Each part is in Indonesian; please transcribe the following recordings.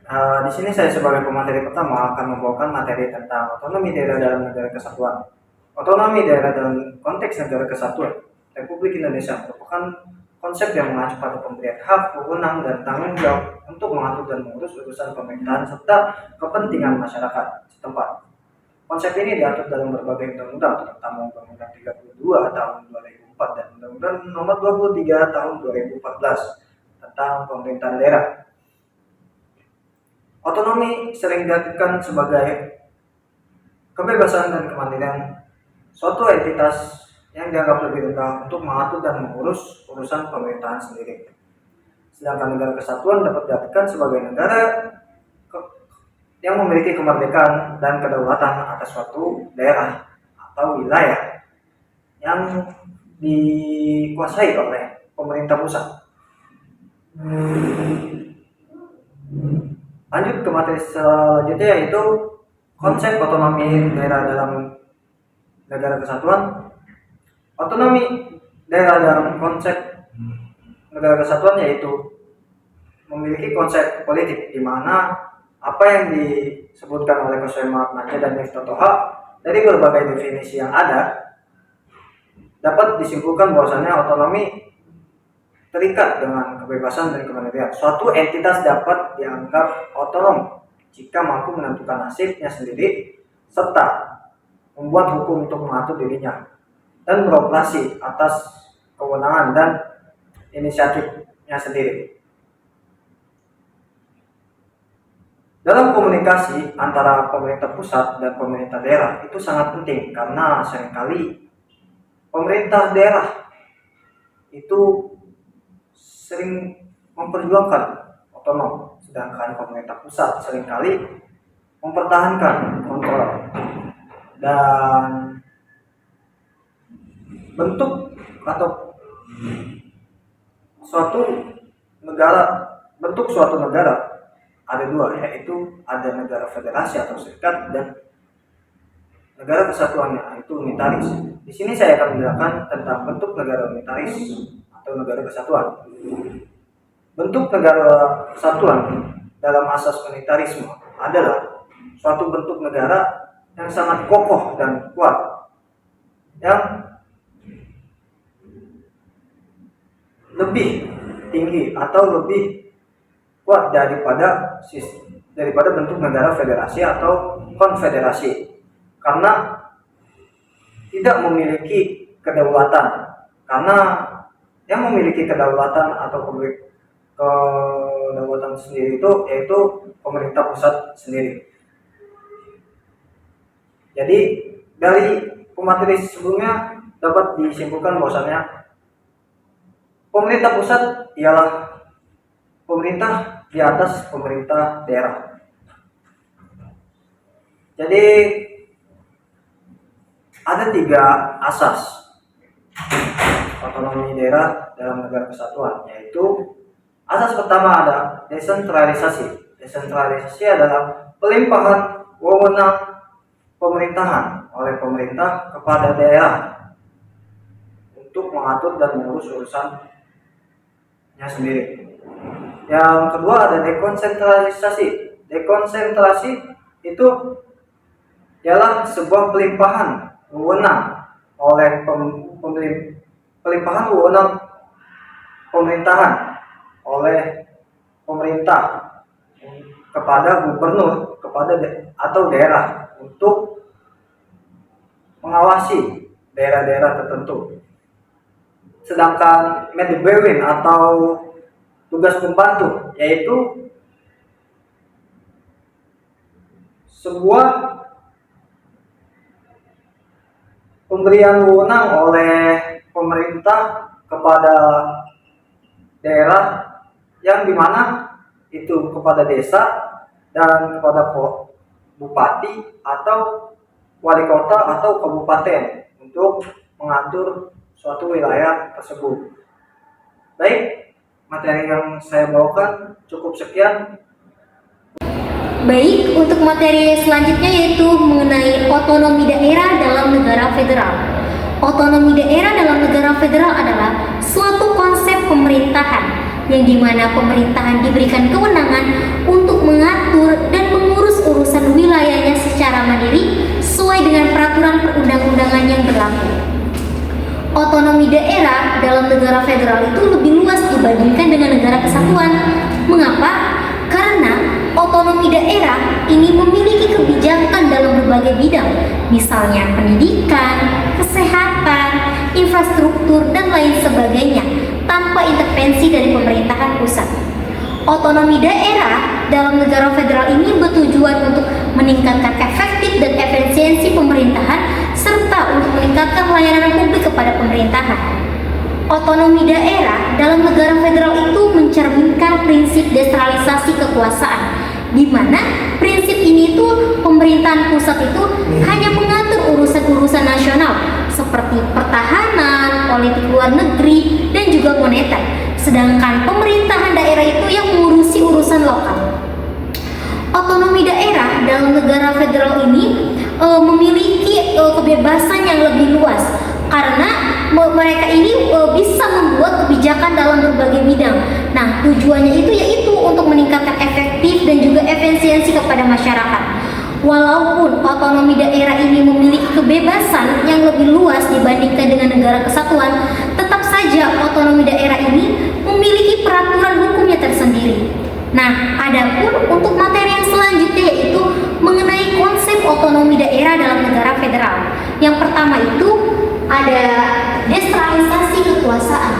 Di sini saya sebagai pemateri pertama akan membawakan materi tentang otonomi daerah dalam negara kesatuan. Otonomi daerah dalam konteks negara kesatuan Republik Indonesia merupakan konsep yang mengacu pada pemberian hak, wewenang, dan tanggung jawab untuk mengatur dan mengurus urusan pemerintahan serta kepentingan masyarakat setempat. Konsep ini diatur dalam berbagai undang-undang, terutama Undang-Undang 32 tahun 2004 dan Undang-Undang Nomor 23 tahun 2014 tentang pemerintahan daerah. Otonomi sering diartikan sebagai kebebasan dan kemandirian suatu entitas yang dianggap lebih rendah untuk mengatur dan mengurus urusan pemerintahan sendiri. Sedangkan negara kesatuan dapat diartikan sebagai negara yang memiliki kemerdekaan dan kedaulatan atas suatu daerah atau wilayah yang dikuasai oleh pemerintah pusat. Lanjut ke materi selanjutnya, yaitu konsep otonomi daerah dalam negara kesatuan. Otonomi daerah dalam konsep negara kesatuan yaitu memiliki konsep politik di mana apa yang disebutkan oleh Kosoe Mahatmaja dan Miftah Toha dari berbagai definisi yang ada dapat disimpulkan bahwasannya otonomi terikat dengan kebebasan dan kemandirian. Suatu entitas dapat dianggap otonom jika mampu menentukan nasibnya sendiri serta membuat hukum untuk mengatur dirinya dan beroperasi atas kewenangan dan inisiatifnya sendiri. Dalam komunikasi antara pemerintah pusat dan pemerintah daerah itu sangat penting karena seringkali pemerintah daerah itu sering memperjuangkan otonom, sedangkan pemerintah pusat seringkali mempertahankan kontrol. Dan bentuk atau suatu negara ada dua, yaitu ada negara federasi atau serikat dan negara kesatuannya, itu unitaris. Di sini saya akan menjelaskan tentang bentuk negara unitaris atau negara kesatuan. Bentuk negara kesatuan dalam asas unitarisme adalah suatu bentuk negara yang sangat kokoh dan kuat, yang lebih tinggi atau lebih kuat daripada bentuk negara federasi atau konfederasi, karena tidak memiliki kedaulatan. Karena yang memiliki kedaulatan atau kedaulatan sendiri itu yaitu pemerintah pusat sendiri. Jadi dari pemateri sebelumnya dapat disimpulkan bahwasannya pemerintah pusat ialah pemerintah di atas pemerintah daerah. Jadi ada 3 asas otonomi daerah dalam negara kesatuan, yaitu asas pertama ada desentralisasi. Desentralisasi adalah pelimpahan wewenang pemerintahan oleh pemerintah kepada daerah untuk mengatur dan mengurus urusannya sendiri. Yang kedua ada dekonsentralisasi. Dekonsentrasi itu ialah sebuah pelimpahan wewenang oleh pelimpahan wewenang pemerintahan oleh pemerintah kepada gubernur atau daerah untuk mengawasi daerah-daerah tertentu. Sedangkan medebewin atau tugas pembantu yaitu sebuah pemberian wewenang oleh pemerintah kepada daerah yang dimana itu kepada desa dan kepada bupati atau wali kota atau kabupaten untuk mengatur suatu wilayah tersebut. Baik, materi yang saya bawakan cukup sekian. Baik, untuk materi selanjutnya yaitu mengenai otonomi daerah dalam negara federal. Otonomi daerah dalam negara federal adalah suatu konsep pemerintahan yang dimana pemerintahan diberikan kewenangan untuk mengatur dan mengurus urusan wilayahnya secara mandiri sesuai dengan peraturan perundang-undangan yang berlaku. Otonomi daerah dalam negara federal itu lebih luas dibandingkan dengan negara kesatuan. Mengapa? Karena otonomi daerah ini memiliki kebijakan dalam berbagai bidang, misalnya pendidikan, kesehatan, infrastruktur, dan lain sebagainya, tanpa intervensi dari pemerintahan pusat. Otonomi daerah dalam negara federal ini bertujuan untuk meningkatkan efektif dan efisiensi pemerintahan serta untuk meningkatkan layanan publik kepada pemerintahan. Otonomi daerah dalam negara federal itu mencerminkan prinsip desentralisasi kekuasaan, di mana prinsip ini itu pemerintahan pusat itu hanya mengatur urusan-urusan nasional seperti pertahanan, politik luar negeri, dan juga moneter, sedangkan pemerintahan daerah itu yang mengurusi urusan lokal. Otonomi daerah dalam negara federal ini memiliki kebebasan yang lebih luas karena mereka ini bisa membuat kebijakan dalam berbagai bidang. Nah, tujuannya itu yaitu untuk meningkatkan efektif dan juga efisiensi kepada masyarakat. Walaupun otonomi daerah ini memiliki kebebasan yang lebih luas dibandingkan dengan negara kesatuan, tetap saja otonomi daerah ini memiliki peraturan hukumnya tersendiri. Nah, adapun untuk materi yang selanjutnya yaitu mengenai konsep otonomi daerah dalam negara federal. Yang pertama itu ada desentralisasi kekuasaan.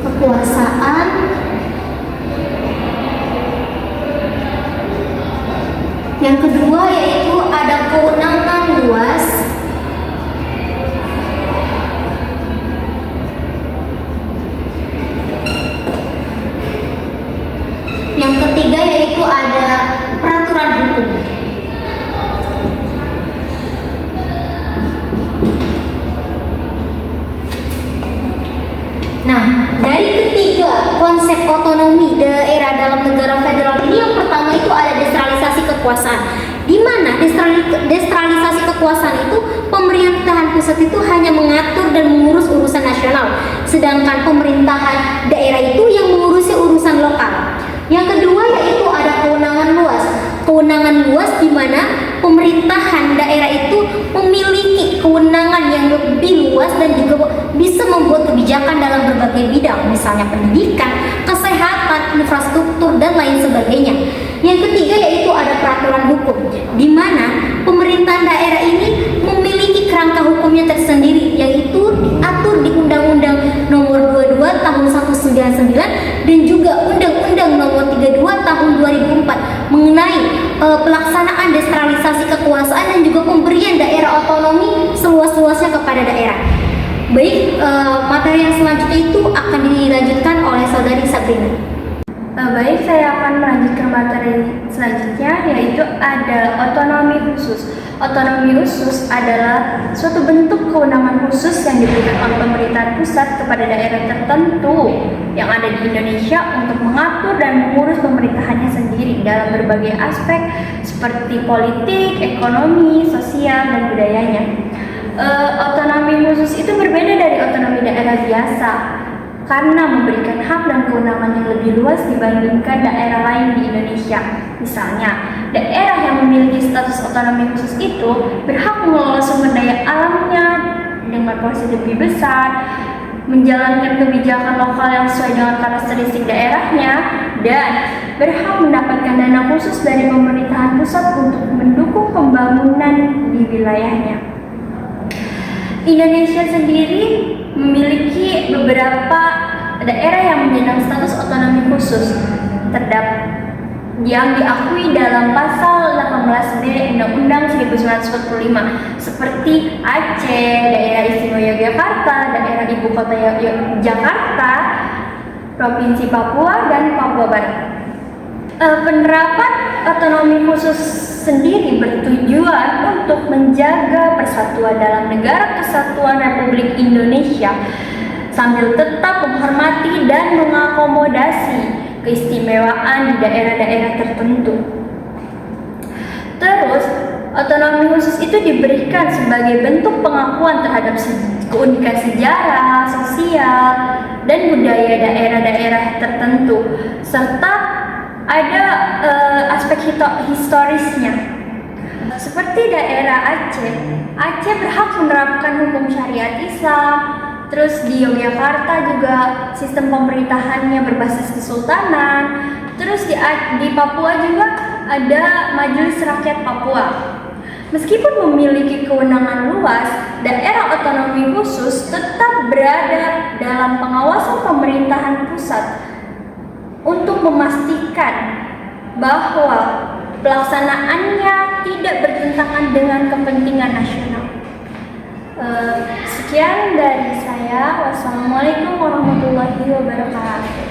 Kekuasaan yang kedua yaitu ada kewenangan luas. Yang ketiga yaitu ada peraturan hukum. Nah, dari ketiga konsep otonomi daerah dalam negara federal ini, yang pertama itu ada desentralisasi kekuasaan, di mana desentralisasi kekuasaan itu pemerintahan pusat itu hanya mengatur dan mengurus urusan nasional, sedangkan pemerintahan daerah itu yang mengurusi urusan lokal. Yang kedua yaitu ada kewenangan luas. Kewenangan luas di mana pemerintahan daerah itu memiliki kewenangan yang lebih luas dan juga bisa membuat kebijakan dalam berbagai bidang, misalnya pendidikan, kesehatan, infrastruktur, dan lain sebagainya. Yang ketiga yaitu ada peraturan hukum, di mana pemerintahan daerah ini memiliki kerangka hukumnya tersendiri, yaitu diatur di Undang-Undang Nomor 22 Tahun 1999 dan juga Undang-Undang Nomor 32 Tahun 2004 mengenai pelaksanaan desentralisasi kekuasaan dan juga pemberian daerah otonomi seluas-luasnya kepada daerah. Baik, materi yang selanjutnya itu akan dilanjutkan oleh saudari Sabrina. Baik, saya akan melanjutkan materi selanjutnya, yaitu ada otonomi khusus. Otonomi khusus adalah suatu bentuk kewenangan khusus yang diberikan oleh pemerintahan pusat kepada daerah tertentu yang ada di Indonesia untuk mengatur dan mengurus pemerintahannya sendiri dalam berbagai aspek seperti politik, ekonomi, sosial, dan budayanya. Otonomi khusus itu berbeda dari otonomi daerah biasa karena memberikan hak dan kewenangan yang lebih luas dibandingkan daerah lain di Indonesia. Misalnya, daerah yang memiliki status otonomi khusus itu berhak mengelola sumber daya alamnya dengan porsi lebih besar, menjalankan kebijakan lokal yang sesuai dengan karakteristik daerahnya, dan berhak mendapatkan dana khusus dari pemerintahan pusat untuk mendukung pembangunan di wilayahnya. Indonesia sendiri memiliki beberapa daerah yang menyandang status otonomi khusus yang diakui dalam pasal 18B Undang-Undang 1945 seperti Aceh, daerah istimewa Yogyakarta, daerah ibu kota Jakarta, Provinsi Papua, dan Papua Barat. Penerapan otonomi khusus sendiri bertujuan untuk menjaga persatuan dalam negara kesatuan Republik Indonesia sambil tetap menghormati dan mengakomodasi keistimewaan di daerah-daerah tertentu. Terus, Otonomi khusus itu diberikan sebagai bentuk pengakuan terhadap keunikan sejarah, sosial, dan budaya daerah-daerah tertentu, serta ada aspek historisnya. Seperti daerah Aceh, Aceh berhak menerapkan hukum syariat Islam. Terus di Yogyakarta juga sistem pemerintahannya berbasis kesultanan. Terus di Papua juga ada Majelis Rakyat Papua. Meskipun memiliki kewenangan luas, daerah otonomi khusus tetap berada dalam pengawasan pemerintahan pusat untuk memastikan bahwa pelaksanaannya tidak bertentangan dengan kepentingan nasional. Sekian dari saya. Wassalamualaikum warahmatullahi wabarakatuh.